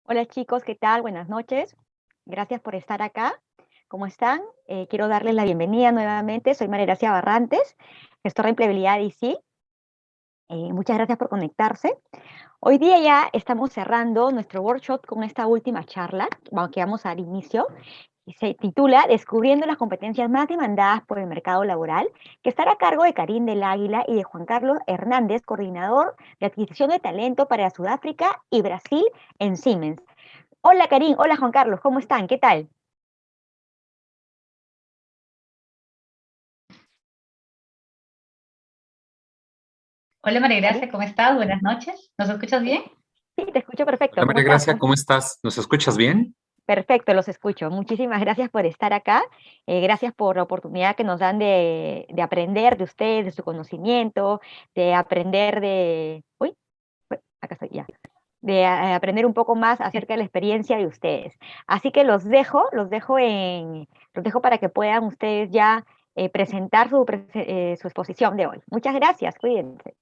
Hola chicos, ¿qué tal? Buenas noches. Gracias por estar acá. ¿Cómo están? Quiero darles la bienvenida nuevamente. Soy María Gracia Barrantes, gestora de empleabilidad de ICI. Muchas gracias por conectarse. Hoy día ya estamos cerrando nuestro workshop con esta última charla, que vamos a dar inicio, y se titula Descubriendo las competencias más demandadas por el mercado laboral, que estará a cargo de Karim del Águila y de Juan Carlos Hernández, coordinador de adquisición de talento para Sudáfrica y Brasil en Siemens. Hola Karim, hola Juan Carlos, ¿cómo están? ¿Qué tal? Hola María Karim, Gracia, ¿cómo estás? Buenas noches. ¿Nos escuchas eh, bien? sí, te escucho perfecto. Hola ¿Cómo María estás? Gracia, ¿cómo estás? ¿Nos escuchas bien? Perfecto, los escucho. Muchísimas gracias por estar acá. Gracias por la oportunidad que nos dan de aprender de ustedes, de su conocimiento, de aprender de... Uy, acá estoy ya. De aprender un poco más acerca de la experiencia de ustedes. Así que los dejo para que puedan ustedes ya presentar su exposición de hoy. Muchas gracias, cuídense.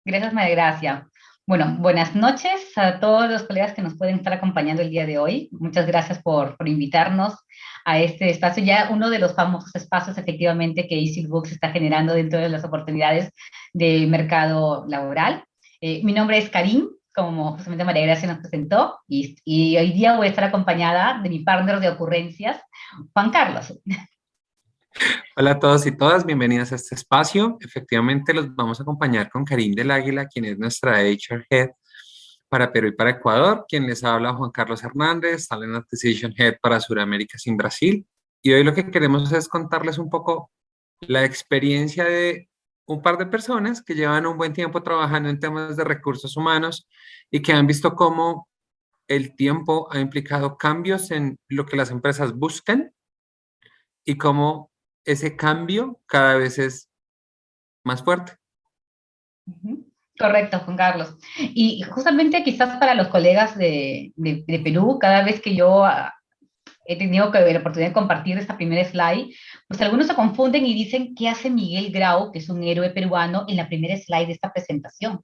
Gracias María Gracia. Bueno, buenas noches a todos los colegas que nos pueden estar acompañando el día de hoy. Muchas gracias por invitarnos a este espacio, ya uno de los famosos espacios efectivamente que Easy Books está generando dentro de las oportunidades de mercado laboral. Mi nombre es Karim, como justamente María Gracia nos presentó, y hoy día voy a estar acompañada de mi partner de ocurrencias, Juan Carlos. Hola a todos y todas, bienvenidas a este espacio. Efectivamente, los vamos a acompañar con Karim del Águila, quien es nuestra HR Head para Perú y para Ecuador, quien les habla Juan Carlos Hernández, Talent Acquisition Head para Sudamérica sin Brasil. Y hoy lo que queremos es contarles un poco la experiencia de un par de personas que llevan un buen tiempo trabajando en temas de recursos humanos y que han visto cómo el tiempo ha implicado cambios en lo que las empresas buscan y cómo ese cambio cada vez es más fuerte. Ujú. Correcto, Juan Carlos. Y justamente quizás para los colegas de Perú, cada vez que yo he tenido la oportunidad de compartir esta primera slide, pues algunos se confunden y dicen, ¿qué hace Miguel Grau, que es un héroe peruano, en la primera slide de esta presentación?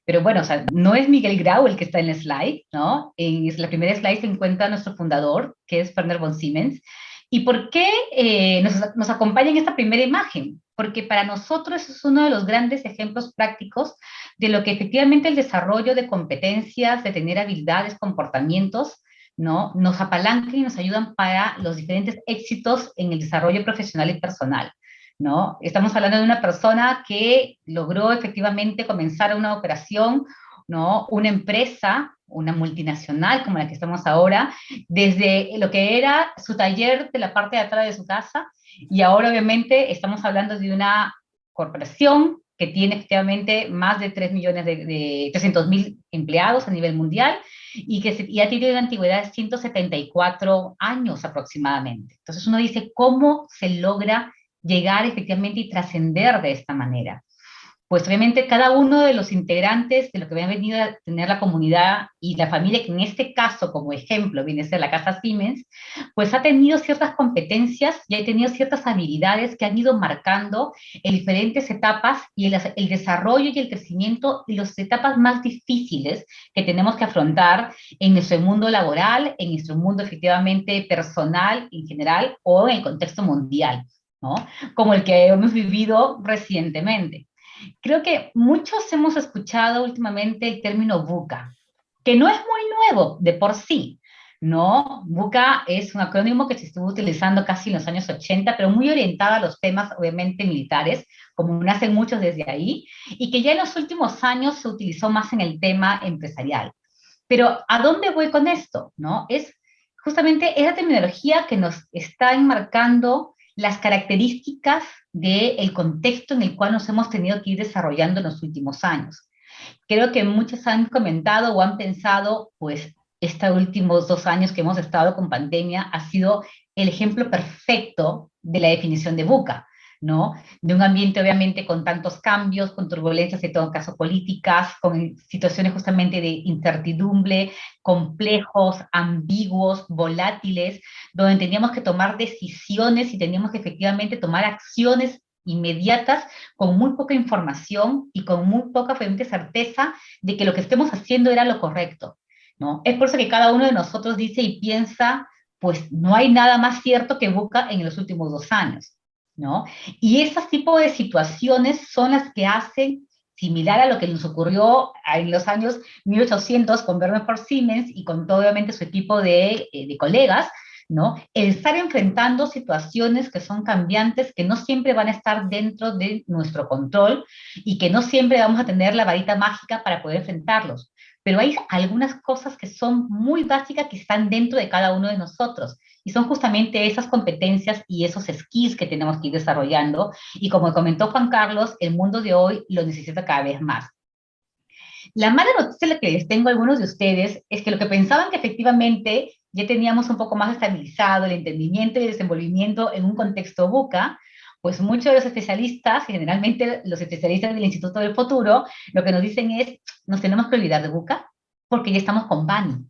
Pero bueno, o sea, no es Miguel Grau el que está en la slide, ¿no? En la primera slide se encuentra nuestro fundador, que es Werner von Siemens. ¿Y por qué nos acompaña en esta primera imagen? Porque para nosotros es uno de los grandes ejemplos prácticos de lo que efectivamente el desarrollo de competencias, de tener habilidades, comportamientos, ¿no? Nos apalancan y nos ayudan para los diferentes éxitos en el desarrollo profesional y personal. ¿No? Estamos hablando de una persona que logró efectivamente comenzar una operación, ¿no? Una empresa, una multinacional como la que estamos ahora, desde lo que era su taller de la parte de atrás de su casa, y ahora obviamente estamos hablando de una corporación que tiene efectivamente más de 3 millones de 300.000 empleados a nivel mundial y que ya tiene una antigüedad de 174 años aproximadamente. Entonces uno dice, ¿cómo se logra llegar efectivamente y trascender de esta manera? Pues obviamente cada uno de los integrantes de lo que había venido a tener la comunidad y la familia, que en este caso como ejemplo viene a ser la Casa Siemens, pues ha tenido ciertas competencias y ha tenido ciertas habilidades que han ido marcando en diferentes etapas y el desarrollo y el crecimiento y las etapas más difíciles que tenemos que afrontar en nuestro mundo laboral, en nuestro mundo efectivamente personal en general o en el contexto mundial, ¿no? Como el que hemos vivido recientemente. Creo que muchos hemos escuchado últimamente el término VUCA, que no es muy nuevo de por sí, ¿no? VUCA es un acrónimo que se estuvo utilizando casi en los años 80, pero muy orientado a los temas, obviamente, militares, como nacen muchos desde ahí, y que ya en los últimos años se utilizó más en el tema empresarial. Pero ¿a dónde voy con esto? ¿No? Es justamente esa terminología que nos está enmarcando las características del contexto en el cual nos hemos tenido que ir desarrollando en los últimos años. Creo que muchos han comentado o han pensado, pues, estos últimos 2 años que hemos estado con pandemia ha sido el ejemplo perfecto de la definición de VUCA, ¿no? De un ambiente obviamente con tantos cambios, con turbulencias en todo caso políticas, con situaciones justamente de incertidumbre, complejos, ambiguos, volátiles, donde teníamos que tomar decisiones y teníamos que efectivamente tomar acciones inmediatas, con muy poca información y con muy poca obviamente, certeza de que lo que estemos haciendo era lo correcto, ¿no? Es por eso que cada uno de nosotros dice y piensa, pues no hay nada más cierto que Buca en los últimos 2 años, ¿no? Y esos tipos de situaciones son las que hacen similar a lo que nos ocurrió en los años 1800 con Werner von Siemens y con todo, obviamente, su equipo de colegas, ¿no? El estar enfrentando situaciones que son cambiantes, que no siempre van a estar dentro de nuestro control y que no siempre vamos a tener la varita mágica para poder enfrentarlos. Pero hay algunas cosas que son muy básicas que están dentro de cada uno de nosotros. Y son justamente esas competencias y esos skills que tenemos que ir desarrollando. Y como comentó Juan Carlos, el mundo de hoy lo necesita cada vez más. La mala noticia que les tengo a algunos de ustedes es que lo que pensaban que efectivamente ya teníamos un poco más estabilizado el entendimiento y el desenvolvimiento en un contexto buca, pues muchos de los especialistas, generalmente los especialistas del Instituto del Futuro, lo que nos dicen es, nos tenemos que olvidar de buca porque ya estamos con Bani.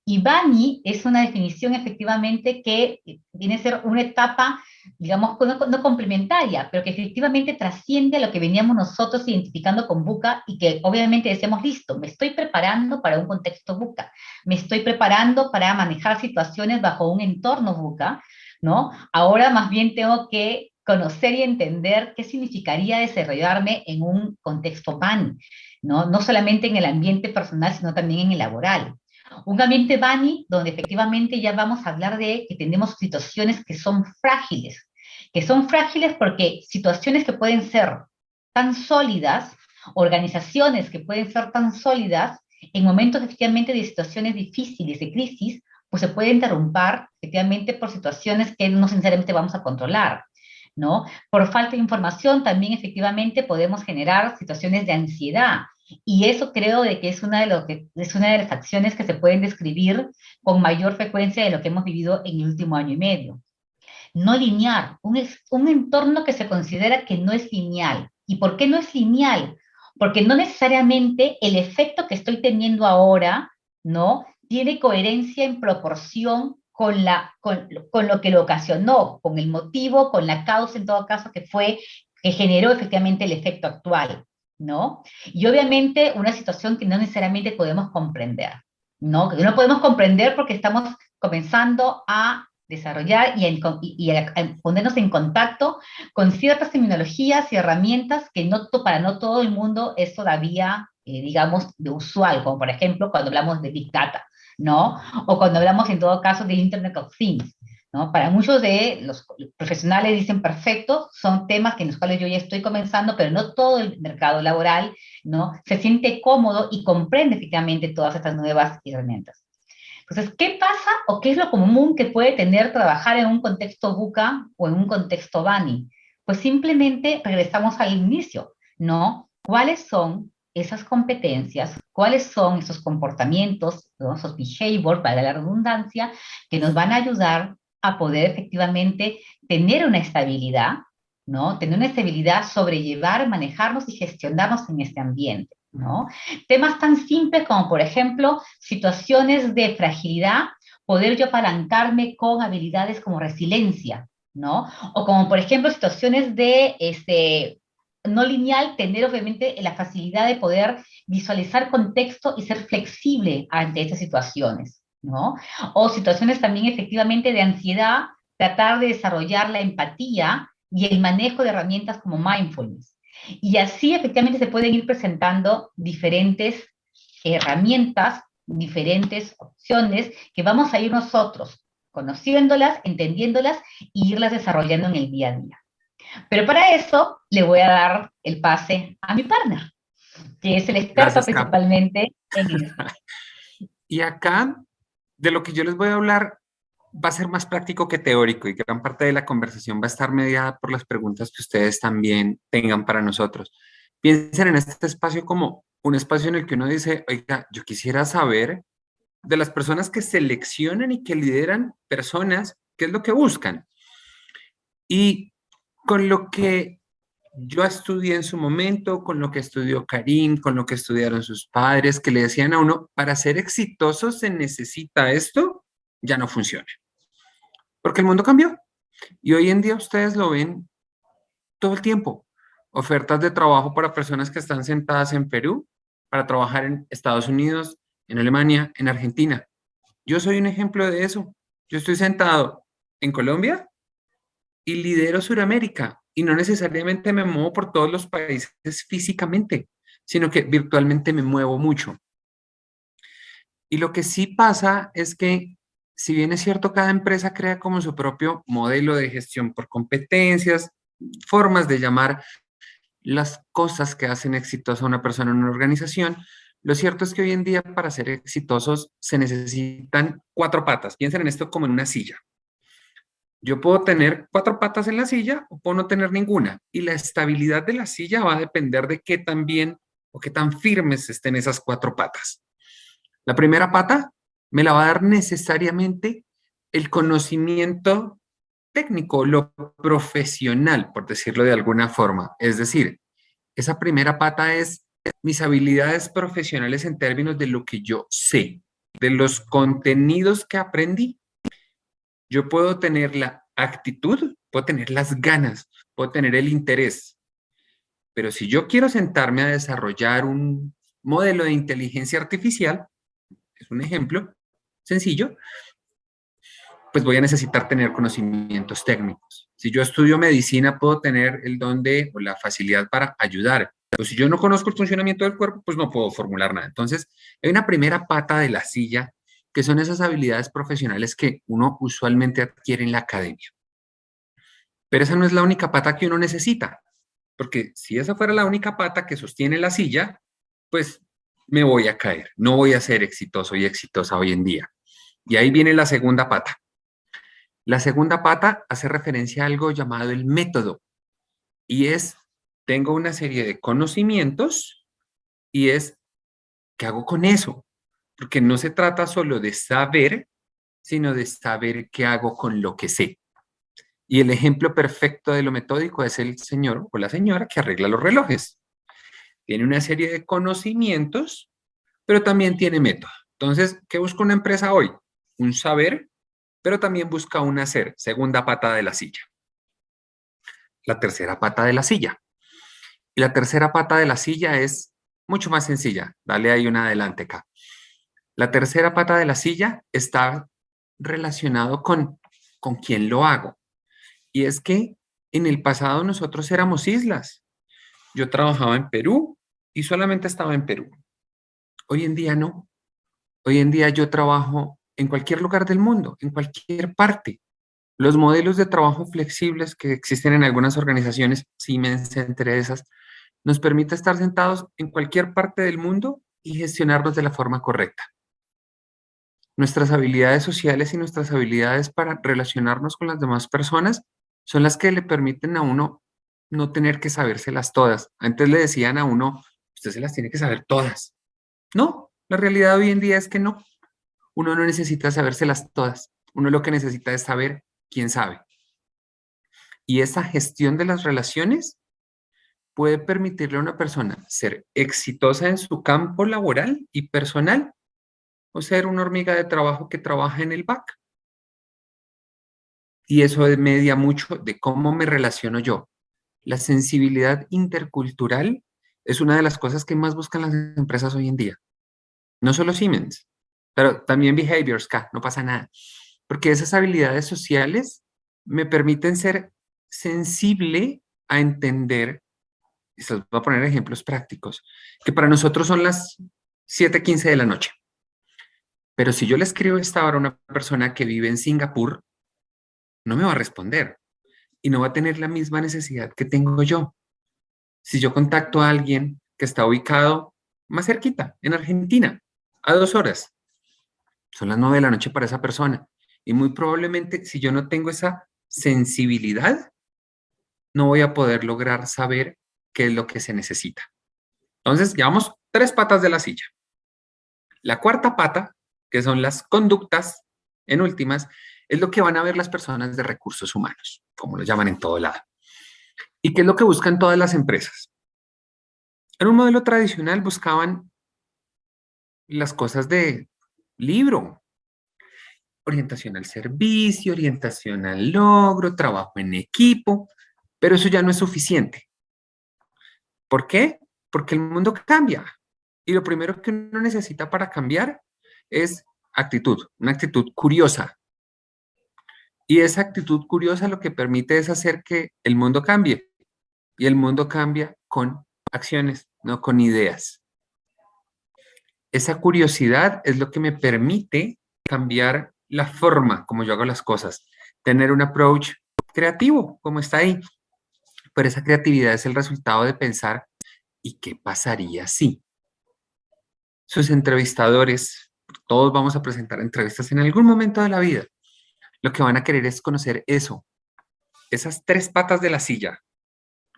Y Bani es una definición efectivamente que viene a ser una etapa, digamos, no complementaria, pero que efectivamente trasciende a lo que veníamos nosotros identificando con buca y que obviamente decíamos, listo, me estoy preparando para un contexto buca, me estoy preparando para manejar situaciones bajo un entorno buca, ¿no? Ahora más bien tengo que conocer y entender qué significaría desarrollarme en un contexto Bani, ¿no? No solamente en el ambiente personal, sino también en el laboral. Un ambiente Bani donde efectivamente ya vamos a hablar de que tenemos situaciones que son frágiles porque situaciones que pueden ser tan sólidas, organizaciones que pueden ser tan sólidas, en momentos efectivamente de situaciones difíciles, de crisis, pues se pueden interrumpir efectivamente por situaciones que no sinceramente vamos a controlar, ¿no? Por falta de información también efectivamente podemos generar situaciones de ansiedad, y eso creo de que es una de las acciones que se pueden describir con mayor frecuencia de lo que hemos vivido en el último año y medio. No lineal, un entorno que se considera que no es lineal. ¿Y por qué no es lineal? Porque no necesariamente el efecto que estoy teniendo ahora, ¿no? Tiene coherencia en proporción con lo que lo ocasionó, con el motivo, con la causa en todo caso que generó efectivamente el efecto actual, ¿no? Y obviamente una situación que no necesariamente podemos comprender, ¿no? Que no podemos comprender porque estamos comenzando a desarrollar y a ponernos en contacto con ciertas terminologías y herramientas que para no todo el mundo es todavía, digamos, de usual, como por ejemplo cuando hablamos de Big Data, ¿no? O cuando hablamos en todo caso de Internet of Things, ¿no? Para muchos de los profesionales dicen perfecto, son temas en los cuales yo ya estoy comenzando, pero no todo el mercado laboral, ¿no? Se siente cómodo y comprende efectivamente todas estas nuevas herramientas. Entonces, ¿qué pasa o qué es lo común que puede tener trabajar en un contexto buca o en un contexto Bani? Pues simplemente regresamos al inicio, ¿no? ¿Cuáles son esas competencias? ¿Cuáles son esos comportamientos, ¿no? Esos behaviors, para la redundancia, que nos van a ayudar a poder efectivamente tener una estabilidad, ¿no? Tener una estabilidad, sobrellevar, manejarnos y gestionarnos en este ambiente, ¿no? Temas tan simples como, por ejemplo, situaciones de fragilidad, poder yo apalancarme con habilidades como resiliencia, ¿no? O como, por ejemplo, situaciones de no lineal, tener obviamente la facilidad de poder visualizar contexto y ser flexible ante estas situaciones, ¿no? O situaciones también efectivamente de ansiedad, tratar de desarrollar la empatía y el manejo de herramientas como mindfulness. Y así efectivamente se pueden ir presentando diferentes herramientas, diferentes opciones que vamos a ir nosotros conociéndolas, entendiéndolas y irlas desarrollando en el día a día. Pero para eso le voy a dar el pase a mi partner, que es el experto Gracias, principalmente en esto. Y acá, de lo que yo les voy a hablar, va a ser más práctico que teórico y gran parte de la conversación va a estar mediada por las preguntas que ustedes también tengan para nosotros. Piensen en este espacio como un espacio en el que uno dice, oiga, yo quisiera saber de las personas que seleccionan y que lideran personas, qué es lo que buscan. Y con lo que yo estudié en su momento, con lo que estudió Karim, con lo que estudiaron sus padres, que le decían a uno, para ser exitoso se necesita esto, ya no funciona. Porque el mundo cambió. Y hoy en día ustedes lo ven todo el tiempo. Ofertas de trabajo para personas que están sentadas en Perú, para trabajar en Estados Unidos, en Alemania, en Argentina. Yo soy un ejemplo de eso. Yo estoy sentado en Colombia y lidero Sudamérica y no necesariamente me muevo por todos los países físicamente, sino que virtualmente me muevo mucho. Y lo que sí pasa es que, si bien es cierto, cada empresa crea como su propio modelo de gestión por competencias, formas de llamar las cosas que hacen exitosa a una persona en una organización, lo cierto es que hoy en día para ser exitosos se necesitan 4 patas. Piensen en esto como en una silla. Yo puedo tener 4 patas en la silla o puedo no tener ninguna. Y la estabilidad de la silla va a depender de qué tan bien o qué tan firmes estén esas 4 patas. La primera pata me la va a dar necesariamente el conocimiento técnico, lo profesional, por decirlo de alguna forma. Es decir, esa primera pata es mis habilidades profesionales en términos de lo que yo sé, de los contenidos que aprendí. Yo puedo tener la actitud, puedo tener las ganas, puedo tener el interés, pero si yo quiero sentarme a desarrollar un modelo de inteligencia artificial, es un ejemplo sencillo, pues voy a necesitar tener conocimientos técnicos. Si yo estudio medicina, puedo tener el don de o la facilidad para ayudar. Pero si yo no conozco el funcionamiento del cuerpo, pues no puedo formular nada. Entonces, hay una primera pata de la silla, que son esas habilidades profesionales que uno usualmente adquiere en la academia. Pero esa no es la única pata que uno necesita, porque si esa fuera la única pata que sostiene la silla, pues me voy a caer, no voy a ser exitoso y exitosa hoy en día. Y ahí viene la segunda pata. La segunda pata hace referencia a algo llamado el método, y es, tengo una serie de conocimientos y es, ¿qué hago con eso? Porque no se trata solo de saber, sino de saber qué hago con lo que sé. Y el ejemplo perfecto de lo metódico es el señor o la señora que arregla los relojes. Tiene una serie de conocimientos, pero también tiene método. Entonces, ¿qué busca una empresa hoy? Un saber, pero también busca un hacer, segunda pata de la silla. La tercera pata de la silla. Y la tercera pata de la silla es mucho más sencilla. Dale ahí una adelante acá. La tercera pata de la silla está relacionado con quién lo hago. Y es que en el pasado nosotros éramos islas. Yo trabajaba en Perú y solamente estaba en Perú. Hoy en día no. Hoy en día yo trabajo en cualquier lugar del mundo, en cualquier parte. Los modelos de trabajo flexibles que existen en algunas organizaciones, Siemens entre esas, nos permite estar sentados en cualquier parte del mundo y gestionarnos de la forma correcta. Nuestras habilidades sociales y nuestras habilidades para relacionarnos con las demás personas son las que le permiten a uno no tener que sabérselas todas. Antes le decían a uno, usted se las tiene que saber todas. No, la realidad hoy en día es que no. Uno no necesita sabérselas todas. Uno lo que necesita es saber quién sabe. Y esa gestión de las relaciones puede permitirle a una persona ser exitosa en su campo laboral y personal o ser una hormiga de trabajo que trabaja en el back. Y eso media mucho de cómo me relaciono yo. La sensibilidad intercultural es una de las cosas que más buscan las empresas hoy en día. No solo Siemens, pero también Behaviors, no pasa nada. Porque esas habilidades sociales me permiten ser sensible a entender, y se los voy a poner ejemplos prácticos, que para nosotros son las 7:15 de la noche. Pero si yo le escribo esta hora a una persona que vive en Singapur, no me va a responder y no va a tener la misma necesidad que tengo yo. Si yo contacto a alguien que está ubicado más cerquita, en Argentina, a 2 horas, son las 9 de la noche para esa persona. Y muy probablemente, si yo no tengo esa sensibilidad, no voy a poder lograr saber qué es lo que se necesita. Entonces, llevamos 3 patas de la silla. La cuarta pata, que son las conductas, en últimas, es lo que van a ver las personas de recursos humanos, como lo llaman en todo lado. ¿Y qué es lo que buscan todas las empresas? En un modelo tradicional buscaban las cosas de libro, orientación al servicio, orientación al logro, trabajo en equipo, Pero eso ya no es suficiente. ¿Por qué? Porque el mundo cambia. Y lo primero que uno necesita para cambiar es actitud, una actitud curiosa. Y esa actitud curiosa lo que permite es hacer que el mundo cambie. Y el mundo cambia con acciones, no con ideas. Esa curiosidad es lo que me permite cambiar la forma como yo hago las cosas, tener un approach creativo, como está ahí. Pero esa creatividad es el resultado de pensar, ¿y qué pasaría si? Sus entrevistadores, todos vamos a presentar entrevistas en algún momento de la vida. Lo que van a querer es conocer eso, esas tres patas de la silla.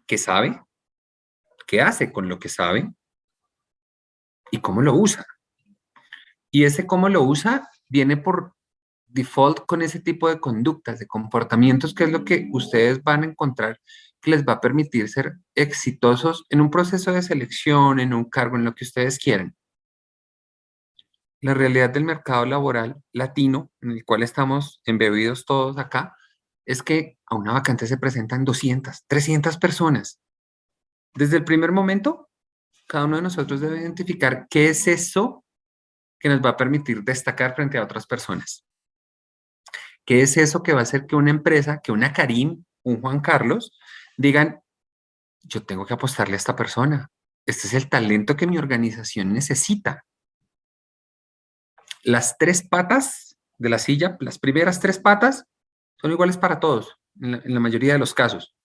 ¿Qué sabe? ¿Qué hace con lo que sabe? ¿Y cómo lo usa? Y ese cómo lo usa viene por default con ese tipo de conductas, de comportamientos, que es lo que ustedes van a encontrar que les va a permitir ser exitosos en un proceso de selección, en un cargo, en lo que ustedes quieran. La realidad del mercado laboral latino, en el cual estamos embebidos todos acá, es que a una vacante se presentan 200, 300 personas. Desde el primer momento, cada uno de nosotros debe identificar qué es eso que nos va a permitir destacar frente a otras personas. ¿Qué es eso que va a hacer que una empresa, que una Karim, un Juan Carlos, digan, yo tengo que apostarle a esta persona? Este es el talento que mi organización necesita. Las tres patas de la silla, las primeras tres patas, son iguales para todos, en la mayoría de los casos.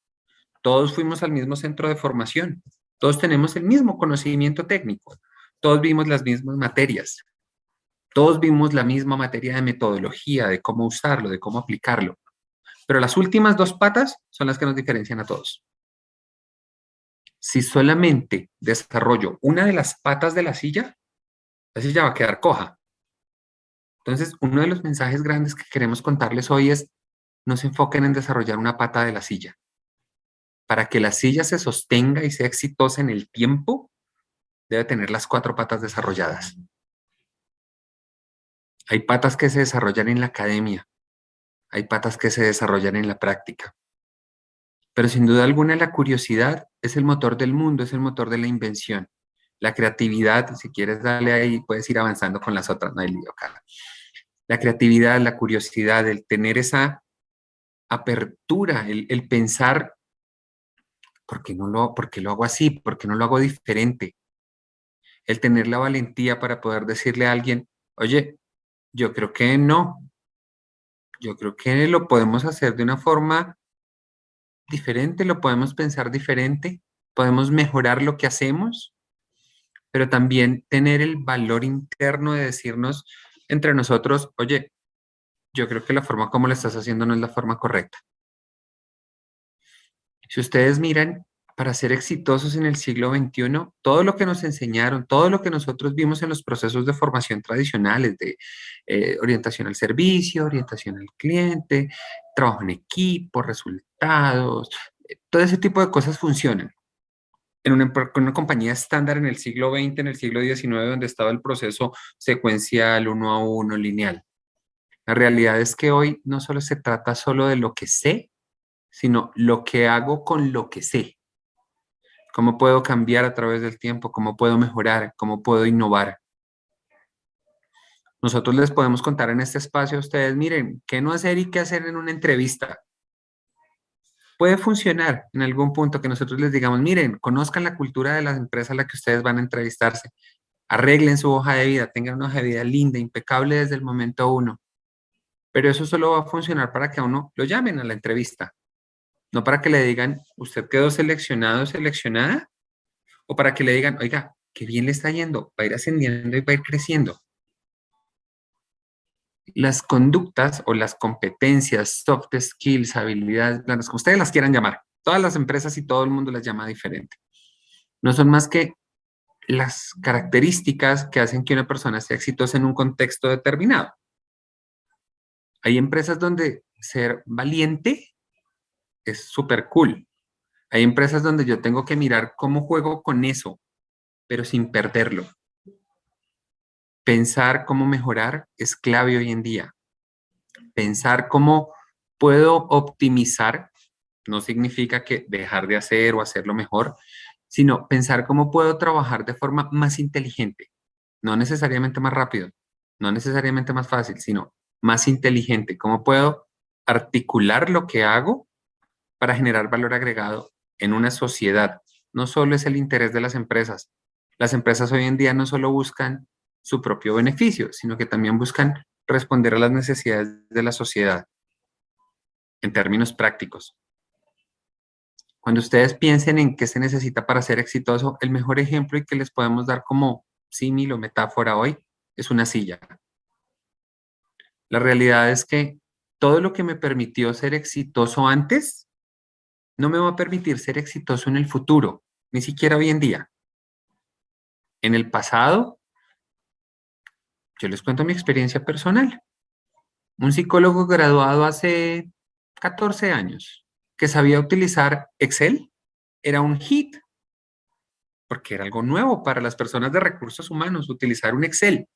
Todos fuimos al mismo centro de formación. Todos tenemos el mismo conocimiento técnico. Todos vimos las mismas materias. Todos vimos la misma materia de metodología, de cómo usarlo, de cómo aplicarlo. Pero las últimas dos patas son las que nos diferencian a todos. Si solamente desarrollo una de las patas de la silla va a quedar coja. Entonces, uno de los mensajes grandes que queremos contarles hoy es, no se enfoquen en desarrollar una pata de la silla. Para que la silla se sostenga y sea exitosa en el tiempo, debe tener las cuatro patas desarrolladas. Hay patas que se desarrollan en la academia, hay patas que se desarrollan en la práctica. Pero sin duda alguna la curiosidad es el motor del mundo, es el motor de la invención. La creatividad, si quieres darle ahí, puedes ir avanzando con las otras, no hay lío acá. La creatividad, la curiosidad, el tener esa apertura, el pensar, ¿por qué lo hago así? ¿Por qué no lo hago diferente? El tener la valentía para poder decirle a alguien, oye, yo creo que no, yo creo que lo podemos hacer de una forma diferente, lo podemos pensar diferente, podemos mejorar lo que hacemos, pero también tener el valor interno de decirnos entre nosotros, oye, yo creo que la forma como lo estás haciendo no es la forma correcta. Si ustedes miran, para ser exitosos en el siglo XXI, todo lo que nos enseñaron, todo lo que nosotros vimos en los procesos de formación tradicionales de orientación al servicio, orientación al cliente, trabajo en equipo, resultados, todo ese tipo de cosas funcionan. Con una compañía estándar en el siglo XX, en el siglo XIX, donde estaba el proceso secuencial, uno a uno, lineal. La realidad es que hoy no solo se trata solo de lo que sé, sino lo que hago con lo que sé. Cómo puedo cambiar a través del tiempo, cómo puedo mejorar, cómo puedo innovar. Nosotros les podemos contar en este espacio a ustedes, miren, qué no hacer y qué hacer en una entrevista. Puede funcionar en algún punto que nosotros les digamos, miren, conozcan la cultura de las empresas a la que ustedes van a entrevistarse, arreglen su hoja de vida, tengan una hoja de vida linda, impecable desde el momento uno. Pero eso solo va a funcionar para que a uno lo llamen a la entrevista. No para que le digan, usted quedó seleccionado o seleccionada, o para que le digan, oiga, qué bien le está yendo, va a ir ascendiendo y va a ir creciendo. Las conductas o las competencias, soft skills, habilidades, como ustedes las quieran llamar, todas las empresas y todo el mundo las llama diferente. No son más que las características que hacen que una persona sea exitosa en un contexto determinado. Hay empresas donde ser valiente es súper cool. Hay empresas donde yo tengo que mirar cómo juego con eso, pero sin perderlo. Pensar cómo mejorar es clave hoy en día. Pensar cómo puedo optimizar No significa que dejar de hacer o hacerlo mejor, sino pensar cómo puedo trabajar de forma más inteligente, no necesariamente más rápido, no necesariamente más fácil, sino más inteligente. ¿Cómo puedo articular lo que hago para generar valor agregado en una sociedad? No solo es el interés de las empresas. Las empresas hoy en día no solo buscan su propio beneficio, sino que también buscan responder a las necesidades de la sociedad en términos prácticos. Cuando ustedes piensen en qué se necesita para ser exitoso, el mejor ejemplo y que les podemos dar como símil o metáfora hoy es una silla. La realidad es que todo lo que me permitió ser exitoso antes no me va a permitir ser exitoso en el futuro, ni siquiera hoy en día. En el pasado, yo les cuento mi experiencia personal. Un psicólogo graduado hace 14 años que sabía utilizar Excel era un hit, porque era algo nuevo para las personas de recursos humanos, utilizar un Excel.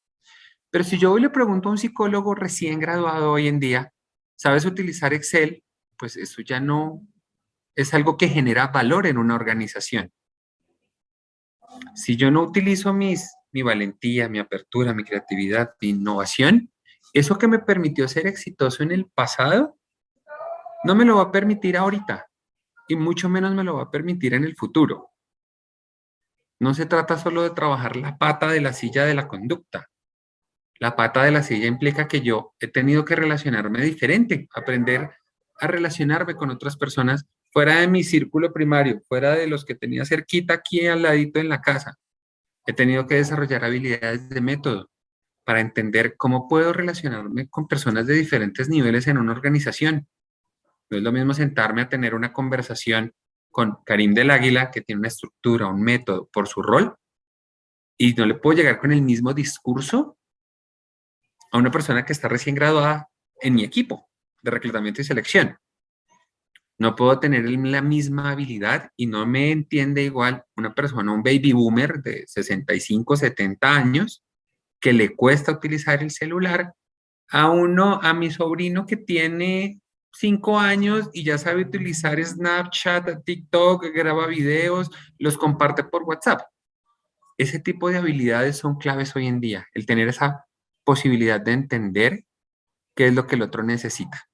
Pero si yo hoy le pregunto a un psicólogo recién graduado hoy en día, ¿sabes utilizar Excel? Pues eso ya no es algo que genera valor en una organización. Si yo no utilizo mi valentía, mi apertura, mi creatividad, mi innovación, eso que me permitió ser exitoso en el pasado, no me lo va a permitir ahorita y mucho menos me lo va a permitir en el futuro. No se trata solo de trabajar la pata de la silla de la conducta. La pata de la silla implica que yo he tenido que relacionarme diferente, aprender a relacionarme con otras personas fuera de mi círculo primario, fuera de los que tenía cerquita aquí al ladito en la casa. He tenido que desarrollar habilidades de método para entender cómo puedo relacionarme con personas de diferentes niveles en una organización. No es lo mismo sentarme a tener una conversación con Karim del Águila, que tiene una estructura, un método por su rol, y no le puedo llegar con el mismo discurso a una persona que está recién graduada en mi equipo de reclutamiento y selección. No puedo tener la misma habilidad y no me entiende igual una persona, un baby boomer de 65, 70 años, que le cuesta utilizar el celular, a mi sobrino que tiene 5 años y ya sabe utilizar Snapchat, TikTok, graba videos, los comparte por WhatsApp. Ese tipo de habilidades son claves hoy en día, el tener esa posibilidad de entender qué es lo que el otro necesita.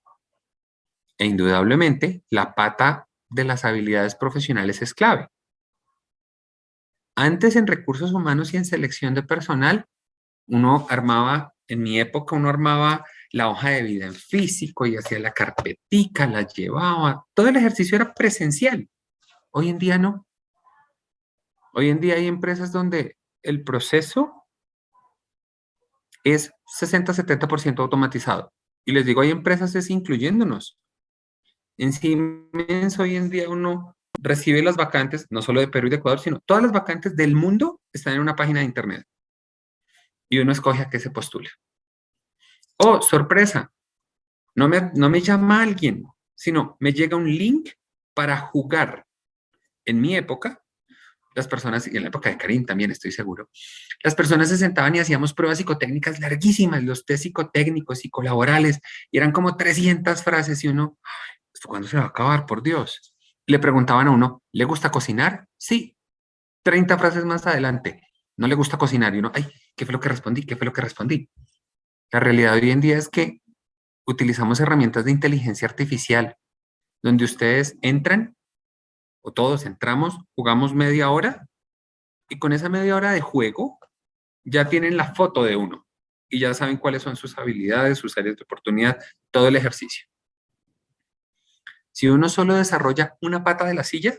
E indudablemente, la pata de las habilidades profesionales es clave. Antes en recursos humanos y en selección de personal, en mi época, uno armaba la hoja de vida en físico y hacía la carpetica, la llevaba. Todo el ejercicio era presencial. Hoy en día no. Hoy en día hay empresas donde el proceso es 60-70% automatizado. Y les digo, hay empresas es incluyéndonos. En Siemens hoy en día uno recibe las vacantes, no solo de Perú y de Ecuador, sino todas las vacantes del mundo están en una página de internet. Y uno escoge a qué se postula. Oh, sorpresa, no me llama alguien, sino me llega un link para jugar. En mi época, las personas, y en la época de Karim también estoy seguro, las personas se sentaban y hacíamos pruebas psicotécnicas larguísimas, los test psicotécnicos, psicolaborales, y eran como 300 frases y uno, ¿esto cuándo se va a acabar? Por Dios. Le preguntaban a uno, ¿le gusta cocinar? Sí. 30 frases más adelante, ¿no le gusta cocinar? Y uno, ay, ¿qué fue lo que respondí? ¿Qué fue lo que respondí? La realidad hoy en día es que utilizamos herramientas de inteligencia artificial, donde ustedes entran, o todos entramos, jugamos media hora, y con esa media hora de juego ya tienen la foto de uno, y ya saben cuáles son sus habilidades, sus áreas de oportunidad, todo el ejercicio. Si uno solo desarrolla una pata de la silla,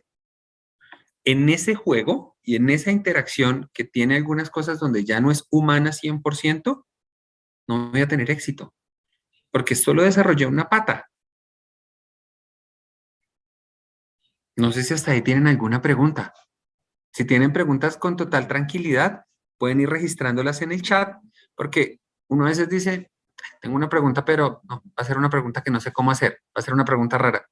en ese juego y en esa interacción que tiene algunas cosas donde ya no es humana 100%, no voy a tener éxito, porque solo desarrollé una pata. No sé si hasta ahí tienen alguna pregunta. Si tienen preguntas con total tranquilidad, pueden ir registrándolas en el chat, porque uno a veces dice, tengo una pregunta, pero no, va a ser una pregunta que no sé cómo hacer, va a ser una pregunta rara.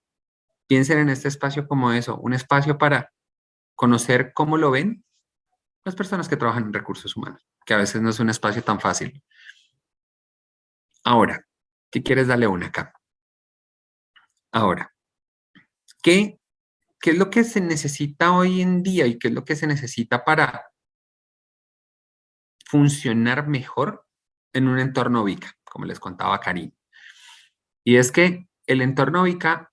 Piensen en este espacio como eso, un espacio para conocer cómo lo ven las personas que trabajan en recursos humanos, que a veces no es un espacio tan fácil. Ahora, si quieres, dale una acá. Ahora, ¿qué, qué es lo que se necesita hoy en día y qué es lo que se necesita para funcionar mejor en un entorno VICA, como les contaba Karim? Y es que el entorno VICA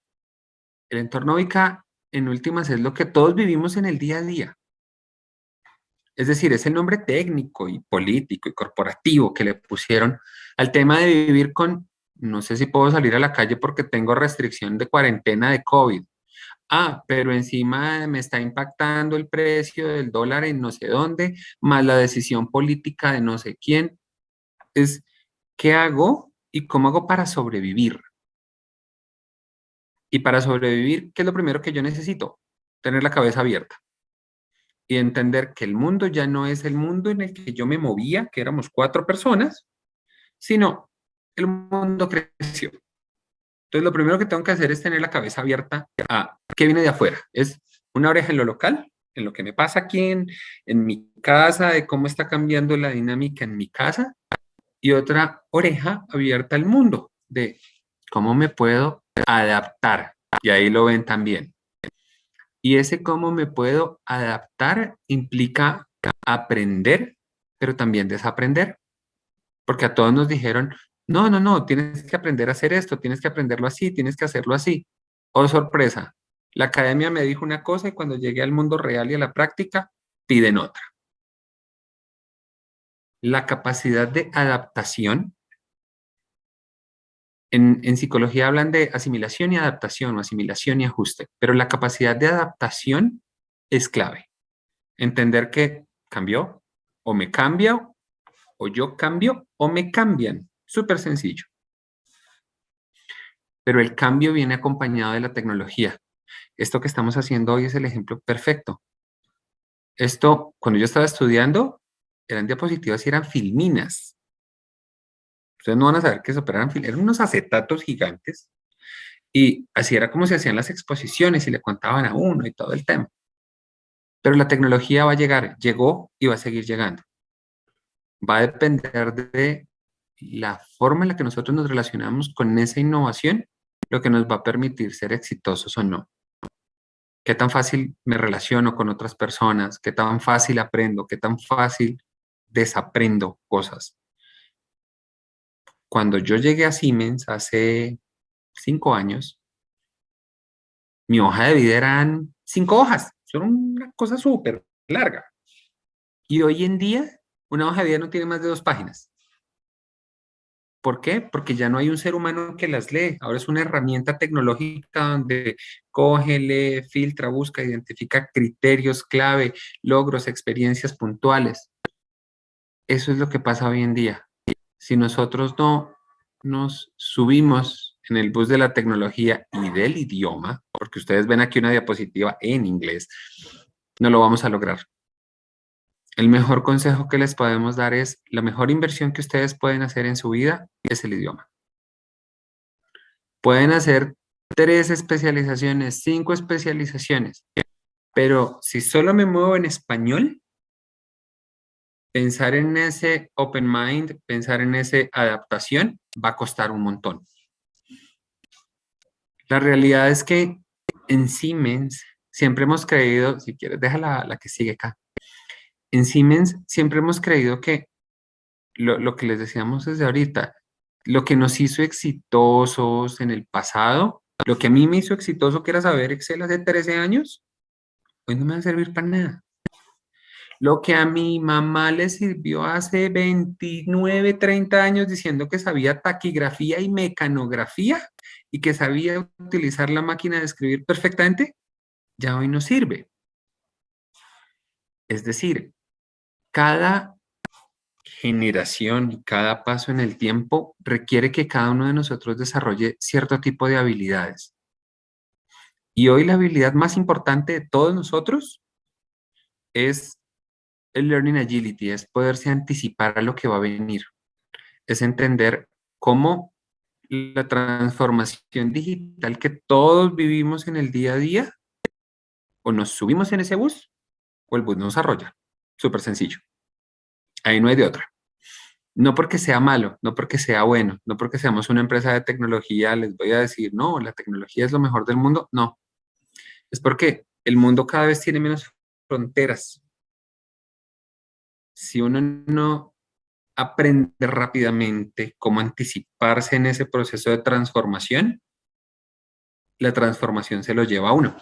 en últimas es lo que todos vivimos en el día a día. Es decir, es el nombre técnico y político y corporativo que le pusieron al tema de vivir con, no sé si puedo salir a la calle porque tengo restricción de cuarentena de COVID. Ah, pero encima me está impactando el precio del dólar en no sé dónde, más la decisión política de no sé quién. Es, ¿qué hago y cómo hago para sobrevivir? Y para sobrevivir, ¿qué es lo primero que yo necesito? Tener la cabeza abierta y entender que el mundo ya no es el mundo en el que yo me movía, que éramos 4 personas, sino el mundo creció. Entonces, lo primero que tengo que hacer es tener la cabeza abierta a qué viene de afuera. Es una oreja en lo local, en lo que me pasa aquí en mi casa, de cómo está cambiando la dinámica en mi casa, y otra oreja abierta al mundo, de cómo me puedo adaptar. Y ahí lo ven también. Y ese cómo me puedo adaptar implica aprender, pero también desaprender, porque a todos nos dijeron, no, no, no, tienes que aprender a hacer esto, tienes que aprenderlo así, tienes que hacerlo así. Oh, sorpresa, la academia me dijo una cosa y cuando llegué al mundo real y a la práctica, piden otra. La capacidad de adaptación, en psicología hablan de asimilación y adaptación o asimilación y ajuste, pero la capacidad de adaptación es clave. Entender que cambió, o me cambio, o yo cambio, o me cambian. Súper sencillo. Pero el cambio viene acompañado de la tecnología. Esto que estamos haciendo hoy es el ejemplo perfecto. Esto, cuando yo estaba estudiando, eran diapositivas y eran filminas. Ustedes no van a saber qué eso, pero eran unos acetatos gigantes. Y así era como se hacían las exposiciones y le contaban a uno y todo el tema. Pero la tecnología va a llegar, llegó y va a seguir llegando. Va a depender de la forma en la que nosotros nos relacionamos con esa innovación, lo que nos va a permitir ser exitosos o no. Qué tan fácil me relaciono con otras personas, qué tan fácil aprendo, qué tan fácil desaprendo cosas. Cuando yo llegué a Siemens hace 5 años, mi hoja de vida eran 5 hojas. Son una cosa súper larga. Y hoy en día, una hoja de vida no tiene más de 2 páginas. ¿Por qué? Porque ya no hay un ser humano que las lee. Ahora es una herramienta tecnológica donde coge, lee, filtra, busca, identifica criterios clave, logros, experiencias puntuales. Eso es lo que pasa hoy en día. Si nosotros no nos subimos en el bus de la tecnología y del idioma, porque ustedes ven aquí una diapositiva en inglés, no lo vamos a lograr. El mejor consejo que les podemos dar es, la mejor inversión que ustedes pueden hacer en su vida es el idioma. Pueden hacer 3 especializaciones, 5 especializaciones, pero si solo me muevo en español, pensar en ese open mind, pensar en esa adaptación, va a costar un montón. La realidad es que en Siemens siempre hemos creído, si quieres, deja la que sigue acá. En Siemens siempre hemos creído que lo que les decíamos desde ahorita, lo que nos hizo exitosos en el pasado, lo que a mí me hizo exitoso, que era saber Excel hace 13 años, hoy no me va a servir para nada. Lo que a mi mamá le sirvió hace 29, 30 años diciendo que sabía taquigrafía y mecanografía y que sabía utilizar la máquina de escribir perfectamente, ya hoy no sirve. Es decir, cada generación y cada paso en el tiempo requiere que cada uno de nosotros desarrolle cierto tipo de habilidades. Y hoy la habilidad más importante de todos nosotros es el Learning Agility, es poderse anticipar a lo que va a venir, es entender cómo la transformación digital que todos vivimos en el día a día, o nos subimos en ese bus, o el bus nos arrolla. Súper sencillo. Ahí no hay de otra. No porque sea malo, no porque sea bueno, no porque seamos una empresa de tecnología, les voy a decir, no, la tecnología es lo mejor del mundo. No. Es porque el mundo cada vez tiene menos fronteras. Si uno no aprende rápidamente cómo anticiparse en ese proceso de transformación, la transformación se lo lleva a uno.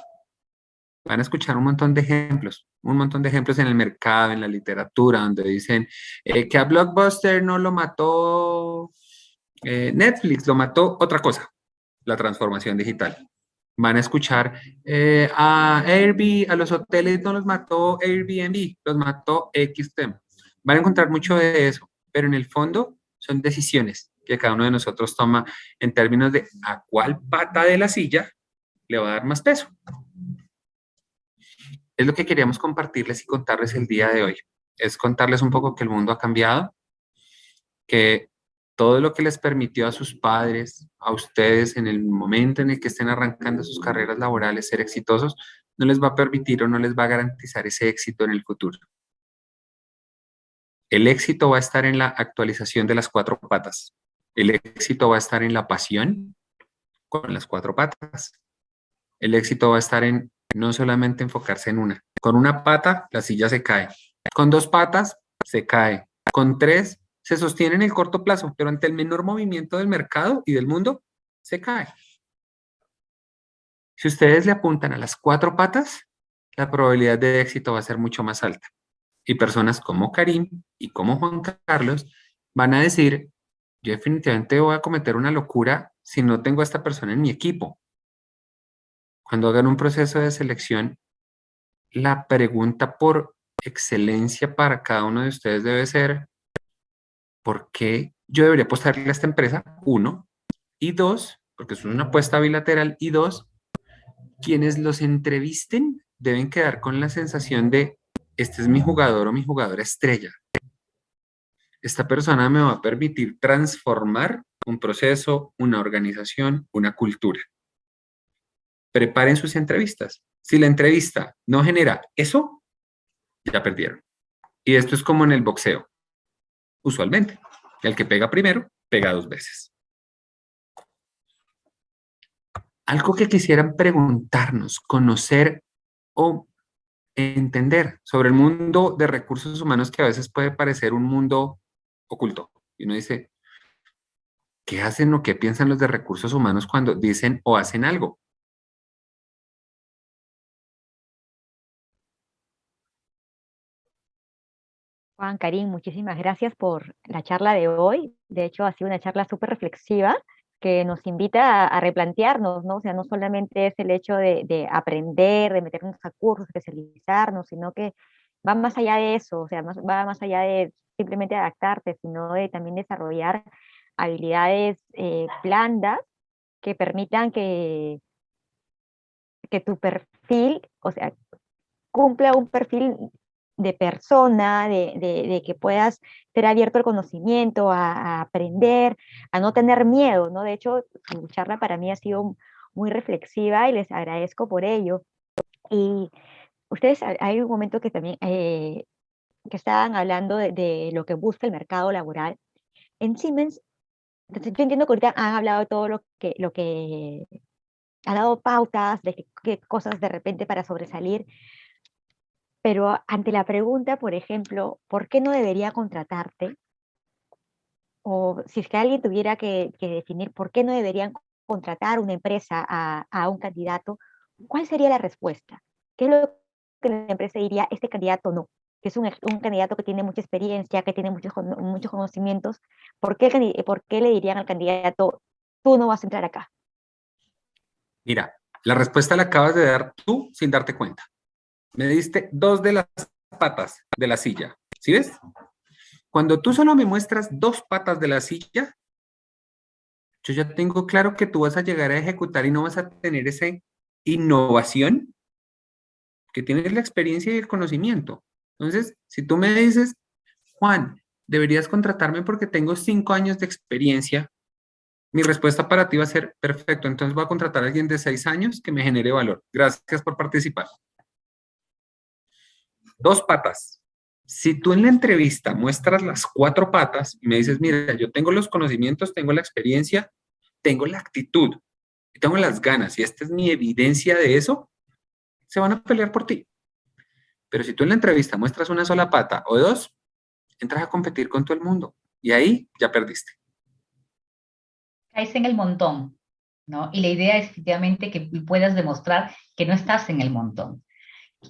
Van a escuchar un montón de ejemplos en el mercado, en la literatura, donde dicen que a Blockbuster no lo mató Netflix, lo mató otra cosa, la transformación digital. Van a escuchar a los hoteles no los mató Airbnb, los mató XTEM. Van a encontrar mucho de eso, pero en el fondo son decisiones que cada uno de nosotros toma en términos de a cuál pata de la silla le va a dar más peso. Es lo que queríamos compartirles y contarles el día de hoy. Es contarles un poco que el mundo ha cambiado, que todo lo que les permitió a sus padres, a ustedes, en el momento en el que estén arrancando sus carreras laborales, ser exitosos, no les va a permitir o no les va a garantizar ese éxito en el futuro. El éxito va a estar en la actualización de las 4 patas. El éxito va a estar en la pasión con las 4 patas. El éxito va a estar en no solamente enfocarse en una. Con una pata, la silla se cae. Con 2 patas, se cae. Con 3, se sostiene en el corto plazo, pero ante el menor movimiento del mercado y del mundo, se cae. Si ustedes le apuntan a las 4 patas, la probabilidad de éxito va a ser mucho más alta. Y personas como Karim y como Juan Carlos van a decir, yo definitivamente voy a cometer una locura si no tengo a esta persona en mi equipo. Cuando hagan un proceso de selección, la pregunta por excelencia para cada uno de ustedes debe ser, ¿por qué yo debería apostarle a esta empresa? 1. Y 2, porque es una apuesta bilateral. Y 2, quienes los entrevisten deben quedar con la sensación de, este es mi jugador o mi jugadora estrella. Esta persona me va a permitir transformar un proceso, una organización, una cultura. Preparen sus entrevistas. Si la entrevista no genera eso, ya perdieron. Y esto es como en el boxeo. Usualmente, el que pega primero, pega 2 veces. Algo que quisieran preguntarnos, conocer o entender sobre el mundo de recursos humanos, que a veces puede parecer un mundo oculto. Y uno dice, ¿qué hacen o qué piensan los de recursos humanos cuando dicen o hacen algo? Juan, Karim, muchísimas gracias por la charla de hoy. De hecho, ha sido una charla súper reflexiva que nos invita a replantearnos, ¿no? O sea, no solamente es el hecho de aprender, de meternos a cursos, especializarnos, sino que va más allá de eso, o sea, va más allá de simplemente adaptarte, sino de también desarrollar habilidades blandas que permitan que tu perfil, o sea, cumpla un perfil de persona, de que puedas ser abierto al conocimiento, a aprender, a no tener miedo, ¿no? De hecho, su charla para mí ha sido muy reflexiva y les agradezco por ello. Y ustedes, hay un momento que también, que estaban hablando de lo que busca el mercado laboral. En Siemens, entonces, yo entiendo que ahorita han hablado de todo lo que ha dado pautas, de qué cosas de repente para sobresalir. Pero ante la pregunta, por ejemplo, ¿por qué no debería contratarte? O si es que alguien tuviera que definir por qué no deberían contratar una empresa a un candidato, ¿cuál sería la respuesta? ¿Qué es lo que la empresa diría? Este candidato no, que es un candidato que tiene mucha experiencia, que tiene muchos conocimientos. ¿Por qué le dirían al candidato, tú no vas a entrar acá? Mira, la respuesta la acabas de dar tú sin darte cuenta. Me diste 2 de las patas de la silla. ¿Sí ves? Cuando tú solo me muestras 2 patas de la silla, yo ya tengo claro que tú vas a llegar a ejecutar y no vas a tener esa innovación que tienes la experiencia y el conocimiento. Entonces, si tú me dices, Juan, deberías contratarme porque tengo 5 años de experiencia, mi respuesta para ti va a ser, perfecto, entonces voy a contratar a alguien de 6 años que me genere valor. Gracias por participar. 2 patas. Si tú en la entrevista muestras las 4 patas y me dices, mira, yo tengo los conocimientos, tengo la experiencia, tengo la actitud, tengo las ganas y esta es mi evidencia de eso, se van a pelear por ti. Pero si tú en la entrevista muestras una sola pata o dos, entras a competir con todo el mundo y ahí ya perdiste. Caes en el montón, ¿no? Y la idea es efectivamente que puedas demostrar que no estás en el montón.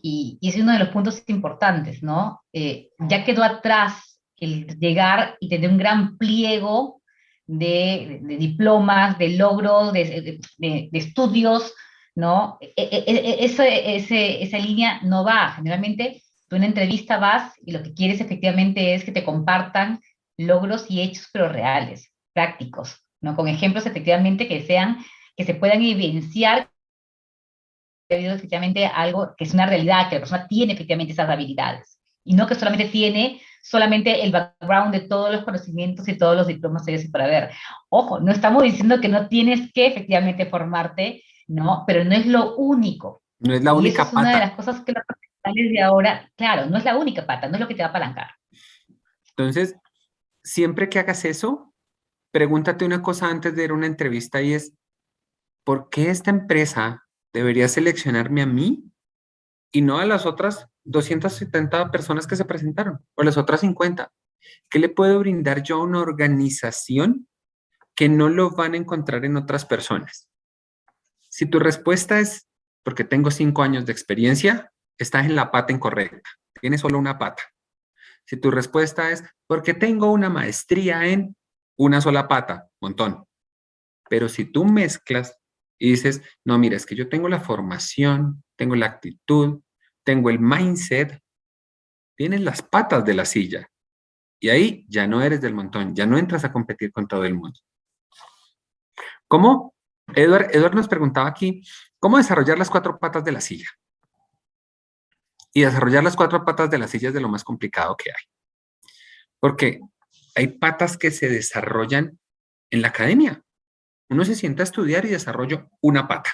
Y es uno de los puntos importantes, ¿no? Ya quedó atrás el llegar y tener un gran pliego de diplomas, de logros, de estudios, ¿no? Esa línea no va. Generalmente tú en una entrevista vas y lo que quieres efectivamente es que te compartan logros y hechos, pero reales, prácticos, ¿no? Con ejemplos efectivamente que se puedan evidenciar debido efectivamente a algo que es una realidad, que la persona tiene efectivamente esas habilidades, y no que solamente tiene solamente el background de todos los conocimientos y todos los diplomas que hay para ver. Ojo, no estamos diciendo que no tienes que efectivamente formarte, ¿no? Pero no es lo único. No es la Y eso única es una de pata. las cosas que los profesionales de ahora, claro, no es la única pata, no es lo que te va a apalancar. Entonces, siempre que hagas eso, pregúntate una cosa antes de ir a una entrevista y es, ¿por qué esta empresa debería seleccionarme a mí y no a las otras 270 personas que se presentaron o las otras 50? ¿Qué le puedo brindar yo a una organización que no lo van a encontrar en otras personas? Si tu respuesta es porque tengo 5 años de experiencia, estás en la pata incorrecta. Tienes solo una pata. Si tu respuesta es porque tengo una maestría en una sola pata, montón. Pero si tú mezclas y dices, no, mira, es que yo tengo la formación, tengo la actitud, tengo el mindset, tienes las patas de la silla. Y ahí ya no eres del montón, ya no entras a competir con todo el mundo. ¿Cómo? Edward nos preguntaba aquí, ¿cómo desarrollar las 4 patas de la silla? Y desarrollar las 4 patas de la silla es de lo más complicado que hay. Porque hay patas que se desarrollan en la academia. Uno se sienta a estudiar y desarrolla una pata.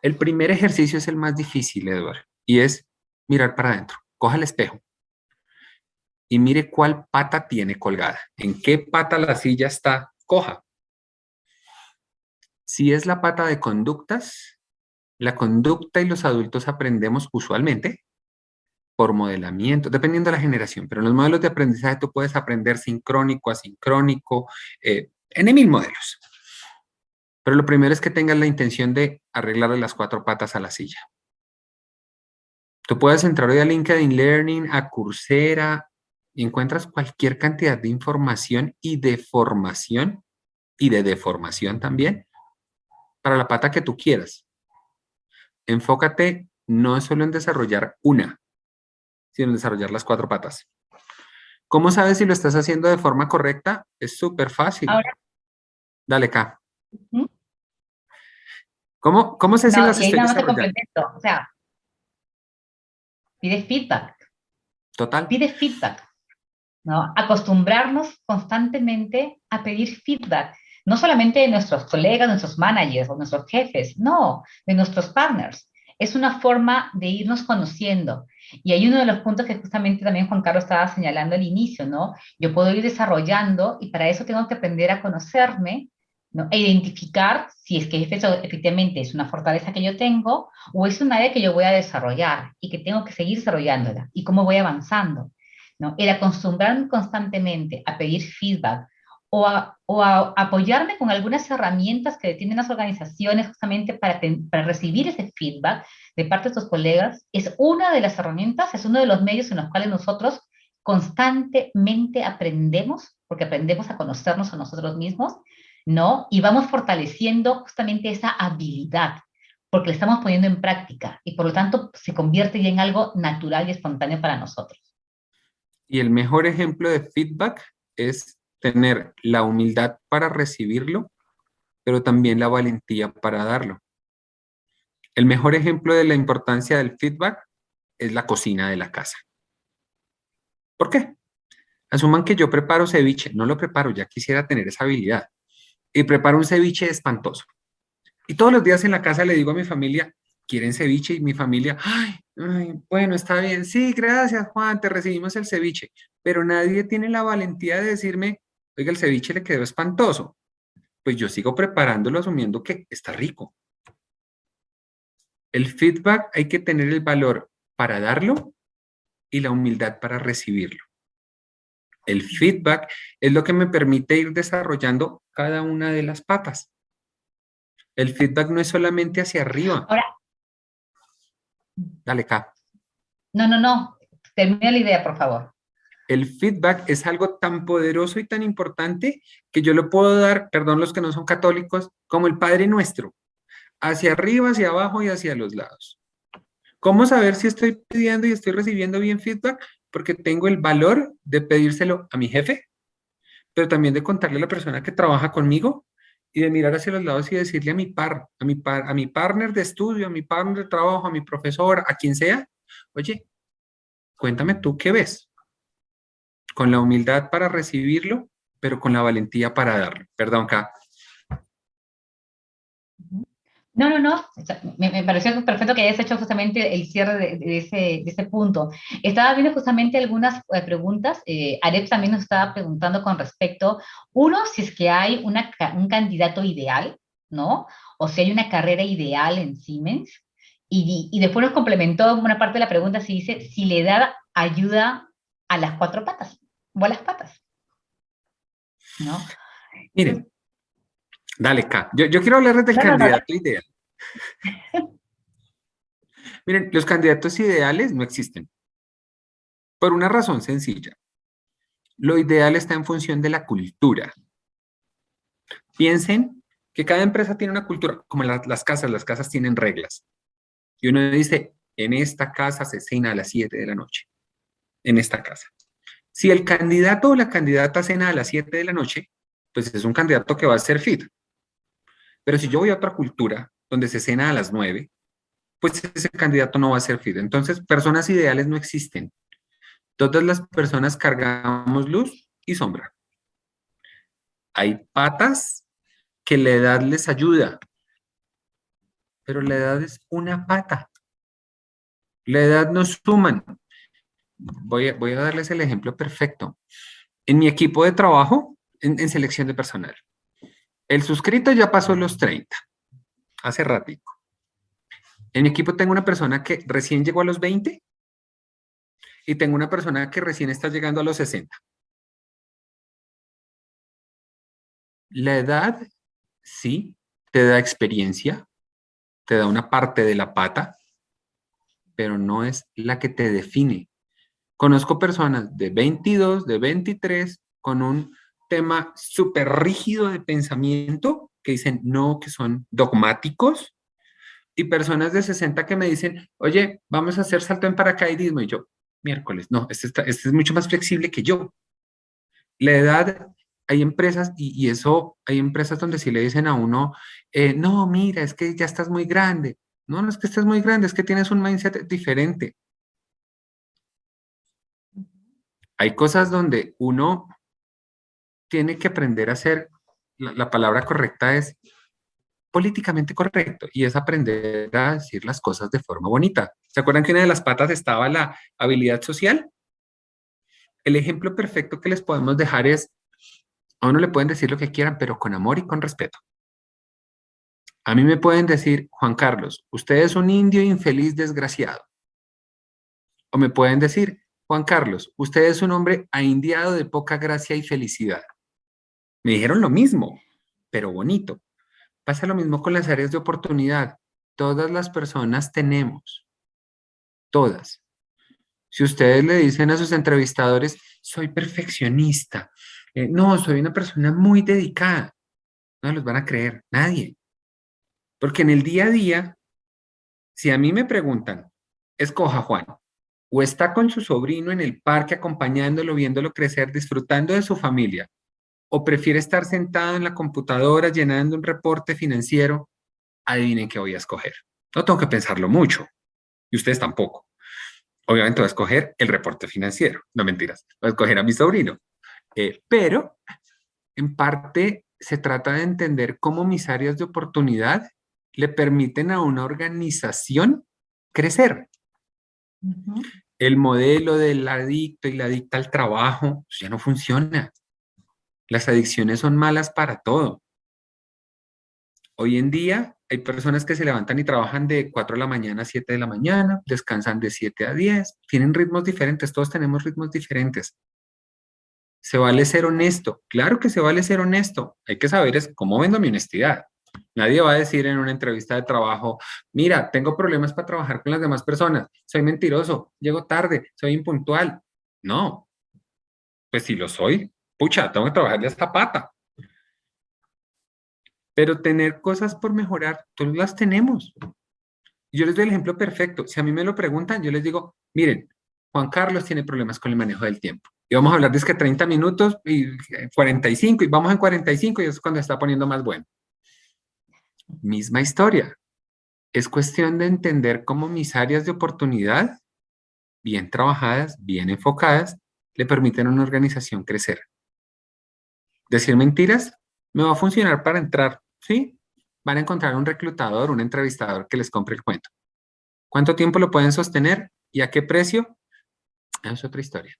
El primer ejercicio es el más difícil, Edward, y es mirar para adentro. Coja el espejo y mire cuál pata tiene colgada. ¿En qué pata la silla está coja? Si es la pata de conductas, la conducta y los adultos aprendemos usualmente por modelamiento, dependiendo de la generación, pero en los modelos de aprendizaje tú puedes aprender sincrónico, asincrónico, en 1000 modelos. Pero lo primero es que tengas la intención de arreglarle las 4 patas a la silla. Tú puedes entrar hoy a LinkedIn Learning, a Coursera, y encuentras cualquier cantidad de información y de formación y de deformación también para la pata que tú quieras. Enfócate no solo en desarrollar una, sino en desarrollar las 4 patas. ¿Cómo sabes si lo estás haciendo de forma correcta? Es súper fácil. Ahora, Dale, K. ¿Mm? ¿Cómo sé si No, las y ahí estoy nada más te desarrollando? complemento, o sea, pide feedback, Total. pide feedback. ¿No? Acostumbrarnos constantemente a pedir feedback, no solamente de nuestros colegas, nuestros managers o nuestros jefes, no, de nuestros partners. Es una forma de irnos conociendo. Y hay uno de los puntos que justamente también Juan Carlos estaba señalando al inicio, ¿no? Yo puedo ir desarrollando y para eso tengo que aprender a conocerme, ¿no? E identificar si es que eso efectivamente es una fortaleza que yo tengo o es un área que yo voy a desarrollar y que tengo que seguir desarrollándola y cómo voy avanzando. ¿No? El acostumbrarme constantemente a pedir feedback o a apoyarme con algunas herramientas que tienen las organizaciones justamente para recibir ese feedback de parte de tus colegas, es una de las herramientas, es uno de los medios en los cuales nosotros constantemente aprendemos, porque aprendemos a conocernos a nosotros mismos, ¿no? Y vamos fortaleciendo justamente esa habilidad, porque la estamos poniendo en práctica y por lo tanto se convierte ya en algo natural y espontáneo para nosotros. Y el mejor ejemplo de feedback es tener la humildad para recibirlo, pero también la valentía para darlo. El mejor ejemplo de la importancia del feedback es la cocina de la casa. ¿Por qué? Asuman que yo preparo ceviche. No lo preparo, ya quisiera tener esa habilidad. Y preparo un ceviche espantoso. Y todos los días en la casa le digo a mi familia, ¿quieren ceviche? Y mi familia, ay, bueno, está bien. Sí, gracias, Juan, te recibimos el ceviche. Pero nadie tiene la valentía de decirme, oiga, el ceviche le quedó espantoso. Pues yo sigo preparándolo asumiendo que está rico. El feedback hay que tener el valor para darlo y la humildad para recibirlo. El feedback es lo que me permite ir desarrollando cada una de las patas. El feedback no es solamente hacia arriba. Ahora, Dale, K. no. Termina la idea, por favor. El feedback es algo tan poderoso y tan importante que yo lo puedo dar, perdón los que no son católicos, como el Padre Nuestro, hacia arriba, hacia abajo y hacia los lados. ¿Cómo saber si estoy pidiendo y estoy recibiendo bien feedback? Porque tengo el valor de pedírselo a mi jefe, pero también de contarle a la persona que trabaja conmigo y de mirar hacia los lados y decirle a mi partner de estudio, a mi partner de trabajo, a mi profesor, a quien sea, oye, cuéntame tú qué ves. Con la humildad para recibirlo, pero con la valentía para darlo. Perdón, K. No. O sea, me pareció perfecto que hayas hecho justamente el cierre de ese punto. Estaba viendo justamente algunas preguntas. Arep también nos estaba preguntando con respecto, uno, si es que hay un candidato ideal, ¿no? O si hay una carrera ideal en Siemens. Y después nos complementó una parte de la pregunta, si dice, si le da ayuda a las cuatro patas, o a las patas, ¿no? Miren, dale, K. Yo quiero hablarles del No. candidato ideal. Miren, los candidatos ideales no existen. Por una razón sencilla. Lo ideal está en función de la cultura. Piensen que cada empresa tiene una cultura, como las casas tienen reglas. Y uno dice, en esta casa se cena a las 7 de la noche. En esta casa. Si el candidato o la candidata cena a las 7 de la noche, pues es un candidato que va a ser fit. Pero si yo voy a otra cultura donde se cena a las 9, pues ese candidato no va a ser fit. Entonces, personas ideales no existen. Todas las personas cargamos luz y sombra. Hay patas que la edad les ayuda, pero la edad es una pata. La edad nos suman. Voy a darles el ejemplo perfecto. En mi equipo de trabajo, en selección de personal, el suscrito ya pasó los 30, hace ratico. En mi equipo tengo una persona que recién llegó a los 20 y tengo una persona que recién está llegando a los 60. La edad, sí, te da experiencia, te da una parte de la pata, pero no es la que te define. Conozco personas de 22, de 23, con un tema súper rígido de pensamiento, que dicen no, que son dogmáticos, y personas de 60 que me dicen, oye, vamos a hacer salto en paracaidismo, y yo, miércoles, no, este es mucho más flexible que yo. La edad, hay empresas, y eso, hay empresas donde sí le dicen a uno, no, mira, es que ya estás muy grande. No, no es que estés muy grande, es que tienes un mindset diferente. Hay cosas donde uno tiene que aprender a ser, la palabra correcta es políticamente correcto, y es aprender a decir las cosas de forma bonita. ¿Se acuerdan que una de las patas estaba la habilidad social? El ejemplo perfecto que les podemos dejar es, a uno le pueden decir lo que quieran, pero con amor y con respeto. A mí me pueden decir, Juan Carlos, usted es un indio infeliz desgraciado. O me pueden decir, Juan Carlos, usted es un hombre aindiado de poca gracia y felicidad. Me dijeron lo mismo, pero bonito. Pasa lo mismo con las áreas de oportunidad. Todas las personas tenemos, todas. Si ustedes le dicen a sus entrevistadores, soy perfeccionista, no, soy una persona muy dedicada, no los van a creer, nadie. Porque en el día a día, si a mí me preguntan, escoja Juan, o está con su sobrino en el parque acompañándolo, viéndolo crecer, disfrutando de su familia, o prefiere estar sentado en la computadora llenando un reporte financiero, adivinen qué voy a escoger. No tengo que pensarlo mucho, y ustedes tampoco. Obviamente voy a escoger el reporte financiero, no mentiras, voy a escoger a mi sobrino. Pero en parte se trata de entender cómo mis áreas de oportunidad le permiten a una organización crecer. El modelo del adicto y la adicta al trabajo pues ya no funciona. Las adicciones son malas para todo. Hoy en día Hay personas que se levantan y trabajan de 4 de la mañana a 7 de la mañana, descansan de 7 a 10, tienen ritmos diferentes, todos tenemos ritmos diferentes. Se vale ser honesto, claro que se vale ser honesto, hay que saber es cómo vendo mi honestidad. Nadie va a decir en una entrevista de trabajo, mira, tengo problemas para trabajar con las demás personas, soy mentiroso, llego tarde, soy impuntual. No, pues si lo soy, pucha, tengo que trabajarle a esta pata. Pero tener cosas por mejorar, todas las tenemos. Yo les doy el ejemplo perfecto. Si a mí me lo preguntan, yo les digo, miren, Juan Carlos tiene problemas con el manejo del tiempo. Y vamos a hablar de es que 30 minutos y 45 y vamos en 45 y eso es cuando está poniendo más bueno. Misma historia. Es cuestión de entender cómo mis áreas de oportunidad, bien trabajadas, bien enfocadas, le permiten a una organización crecer. Decir mentiras me va a funcionar para entrar, ¿sí? Van a encontrar un reclutador, un entrevistador que les compre el cuento. ¿Cuánto tiempo lo pueden sostener y a qué precio? Es otra historia.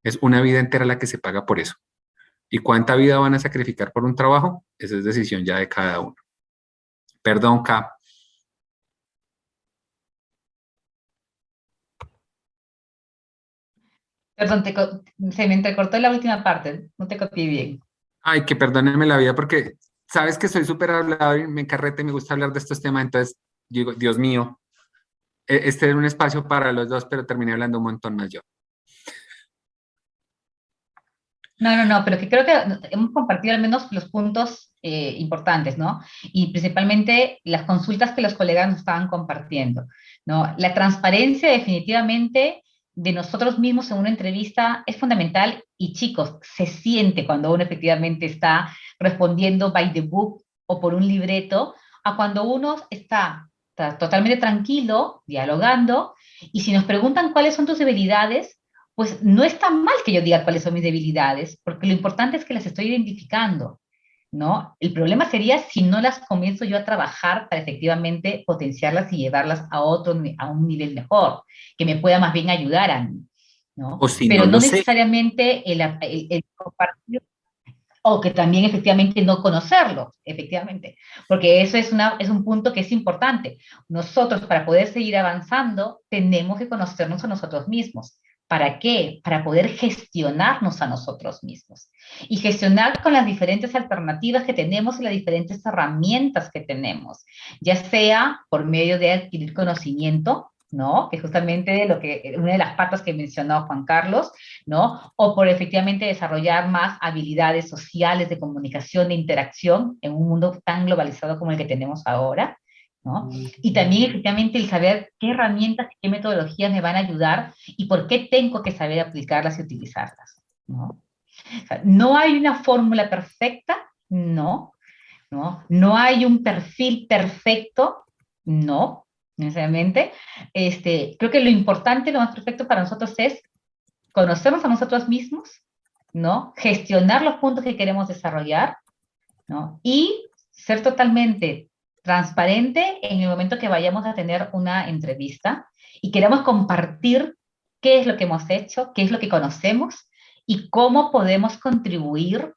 Es una vida entera la que se paga por eso. ¿Y cuánta vida van a sacrificar por un trabajo? Esa es decisión ya de cada uno. Perdón, K. Perdón, se me entrecortó la última parte, no te copié bien. Ay, que perdónenme la vida porque sabes que soy súper hablador y me encarrete, me gusta hablar de estos temas, entonces digo, Dios mío, este era un espacio para los dos, pero terminé hablando un montón más yo. No, pero que creo que hemos compartido al menos los puntos importantes, ¿no? Y principalmente las consultas que los colegas nos estaban compartiendo, ¿no? La transparencia definitivamente de nosotros mismos en una entrevista es fundamental y chicos, se siente cuando uno efectivamente está respondiendo by the book o por un libreto, a cuando uno está totalmente tranquilo, dialogando, y si nos preguntan cuáles son tus debilidades, pues no está mal que yo diga cuáles son mis debilidades, porque lo importante es que las estoy identificando, ¿no? El problema sería si no las comienzo yo a trabajar para efectivamente potenciarlas y llevarlas a un nivel mejor, que me pueda más bien ayudar a mí, ¿no? O si no Pero lo no sé. necesariamente el compartir o que también efectivamente no conocerlo, efectivamente, porque eso es un punto que es importante. Nosotros para poder seguir avanzando tenemos que conocernos a nosotros mismos. ¿Para qué? Para poder gestionarnos a nosotros mismos y gestionar con las diferentes alternativas que tenemos y las diferentes herramientas que tenemos, ya sea por medio de adquirir conocimiento, ¿no? Que justamente una de las patas que mencionó Juan Carlos, ¿no? O por efectivamente desarrollar más habilidades sociales de comunicación, de interacción en un mundo tan globalizado como el que tenemos ahora, ¿no? Y también efectivamente el saber qué herramientas y qué metodologías me van a ayudar y por qué tengo que saber aplicarlas y utilizarlas, ¿no? O sea, no hay una fórmula perfecta, no, ¿no? No hay un perfil perfecto, no, necesariamente. Creo que lo importante, lo más perfecto para nosotros es conocernos a nosotros mismos, ¿no? Gestionar los puntos que queremos desarrollar, ¿no? Y ser totalmente transparente en el momento que vayamos a tener una entrevista y queremos compartir qué es lo que hemos hecho, qué es lo que conocemos y cómo podemos contribuir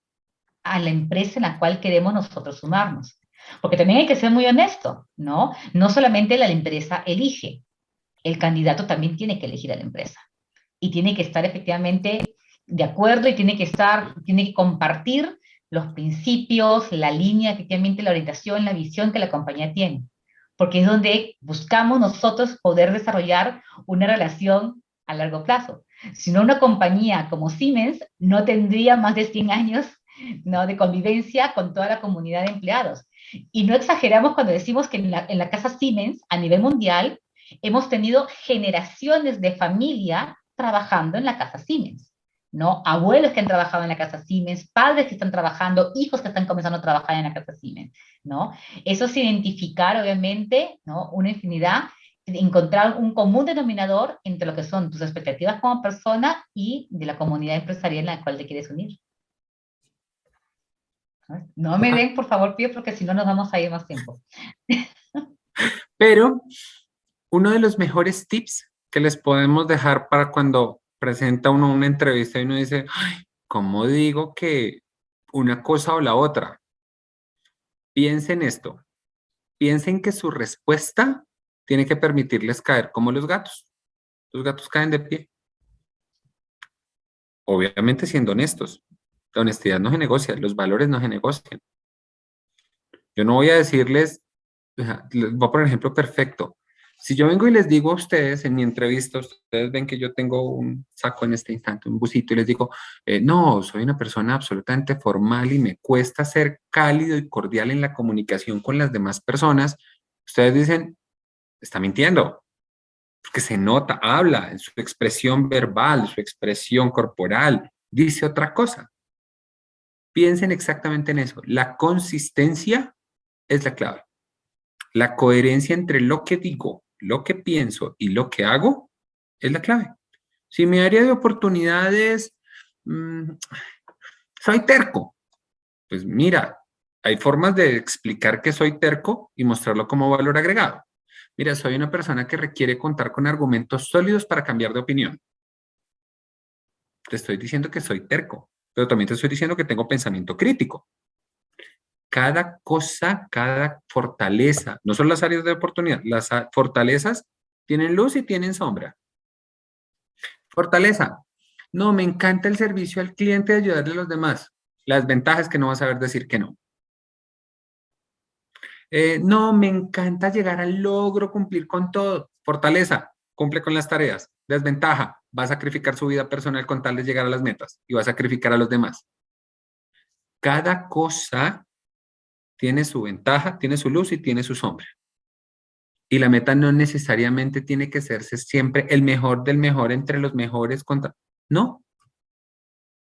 a la empresa en la cual queremos nosotros sumarnos. Porque también hay que ser muy honesto, ¿no? No solamente la empresa elige, el candidato también tiene que elegir a la empresa y tiene que estar efectivamente de acuerdo y tiene que compartir los principios, la línea, efectivamente la orientación, la visión que la compañía tiene, porque es donde buscamos nosotros poder desarrollar una relación a largo plazo. Si no, una compañía como Siemens no tendría más de 100 años, ¿no?, de convivencia con toda la comunidad de empleados. Y no exageramos cuando decimos que en la casa Siemens, a nivel mundial, hemos tenido generaciones de familia trabajando en la casa Siemens, ¿no? Abuelos que han trabajado en la casa Siemens, padres que están trabajando, hijos que están comenzando a trabajar en la casa Siemens, ¿no? Eso es identificar, obviamente, ¿no?, una infinidad, encontrar un común denominador entre lo que son tus expectativas como persona y de la comunidad empresarial en la cual te quieres unir. No me den, por favor, pío, porque si no nos vamos a ir más tiempo. Pero uno de los mejores tips que les podemos dejar para cuando presenta uno una entrevista y uno dice, ay, ¿cómo digo que una cosa o la otra? Piensen esto. piensen que su respuesta tiene que permitirles caer como los gatos. Los gatos caen de pie. Obviamente siendo honestos. La honestidad no se negocia, los valores no se negocian. Yo no voy a decirles, les voy a poner un ejemplo perfecto. Si yo vengo y les digo a ustedes en mi entrevista, ustedes ven que yo tengo un saco en este instante, un busito, y les digo, no, soy una persona absolutamente formal y me cuesta ser cálido y cordial en la comunicación con las demás personas, ustedes dicen, está mintiendo, porque se nota, habla en su expresión verbal, su expresión corporal, dice otra cosa. Piensen exactamente en eso. La consistencia es la clave. La coherencia entre lo que digo, lo que pienso y lo que hago es la clave. Si mi área de oportunidades, soy terco, pues mira, hay formas de explicar que soy terco y mostrarlo como valor agregado. Mira, soy una persona que requiere contar con argumentos sólidos para cambiar de opinión. Te estoy diciendo que soy terco, pero también te estoy diciendo que tengo pensamiento crítico. Cada cosa, cada fortaleza, no son las áreas de oportunidad, las fortalezas tienen luz y tienen sombra. Fortaleza, no, me encanta el servicio al cliente de ayudarle a los demás. Las ventajas es que no vas a saber decir que no. No, me encanta llegar al logro, cumplir con todo. Fortaleza, cumple con las tareas. Desventaja, va a sacrificar su vida personal con tal de llegar a las metas y va a sacrificar a los demás. Cada cosa tiene su ventaja, tiene su luz y tiene su sombra. Y la meta no necesariamente tiene que serse siempre el mejor del mejor entre los mejores. No.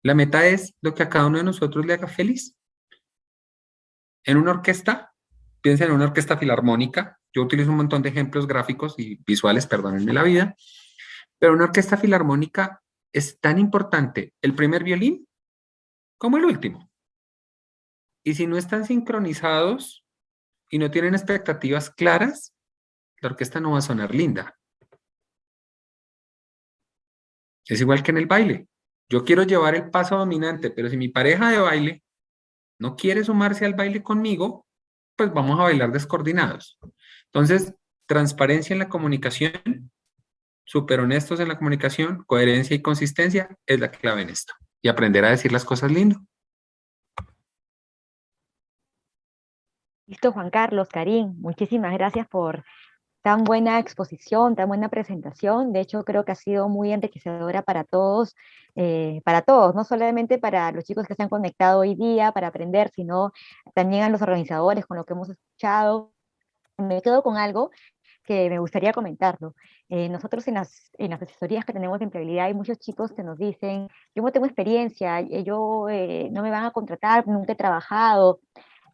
La meta es lo que a cada uno de nosotros le haga feliz. En una orquesta, piensa en una orquesta filarmónica. Yo utilizo un montón de ejemplos gráficos y visuales, perdónenme la vida, pero una orquesta filarmónica es tan importante el primer violín como el último. Y si no están sincronizados y no tienen expectativas claras, la orquesta no va a sonar linda. Es igual que en el baile. Yo quiero llevar el paso dominante, pero si mi pareja de baile no quiere sumarse al baile conmigo, pues vamos a bailar descoordinados. Entonces, transparencia en la comunicación, súper honestos en la comunicación, coherencia y consistencia es la clave en esto. Y aprender a decir las cosas lindo. Listo, Juan Carlos, Karim, muchísimas gracias por tan buena exposición, tan buena presentación. De hecho, creo que ha sido muy enriquecedora para todos, no solamente para los chicos que se han conectado hoy día para aprender, sino también a los organizadores con lo que hemos escuchado. Me quedo con algo que me gustaría comentarlo. Nosotros en las asesorías que tenemos de empleabilidad hay muchos chicos que nos dicen, yo no tengo experiencia, no me van a contratar, nunca he trabajado.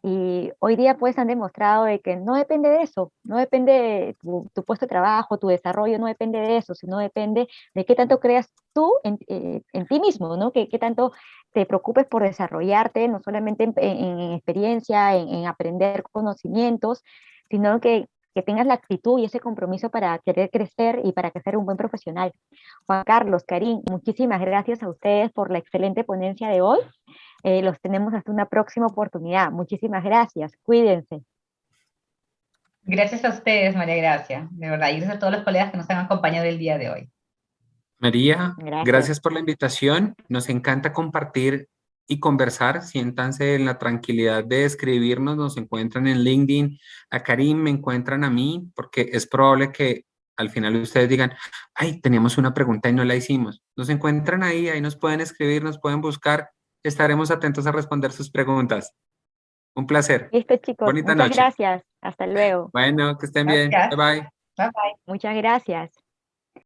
Y hoy día pues han demostrado de que no depende de eso, no depende de tu puesto de trabajo, tu desarrollo, no depende de eso, sino depende de qué tanto creas tú en ti mismo, ¿no? Qué tanto te preocupes por desarrollarte, no solamente en experiencia, en aprender conocimientos, sino que tengas la actitud y ese compromiso para querer crecer y para ser un buen profesional. Juan Carlos, Karim, muchísimas gracias a ustedes por la excelente ponencia de hoy. Los tenemos hasta una próxima oportunidad. Muchísimas gracias. Cuídense. Gracias a ustedes, María Gracia, de verdad, y gracias a todos los colegas que nos han acompañado el día de hoy. María, Gracias. gracias por la invitación. Nos encanta compartir y conversar. Siéntanse en la tranquilidad de escribirnos. Nos encuentran en LinkedIn. A Karim me encuentran a mí, porque es probable que al final ustedes digan, ay, teníamos una pregunta y no la hicimos. Nos encuentran ahí nos pueden escribir, nos pueden buscar. Estaremos atentos a responder sus preguntas. Un placer. Listo, chicos. Bonita Muchas noche. gracias. Hasta luego. Bueno, que estén bien. Gracias. Bye bye. Bye bye. Muchas gracias.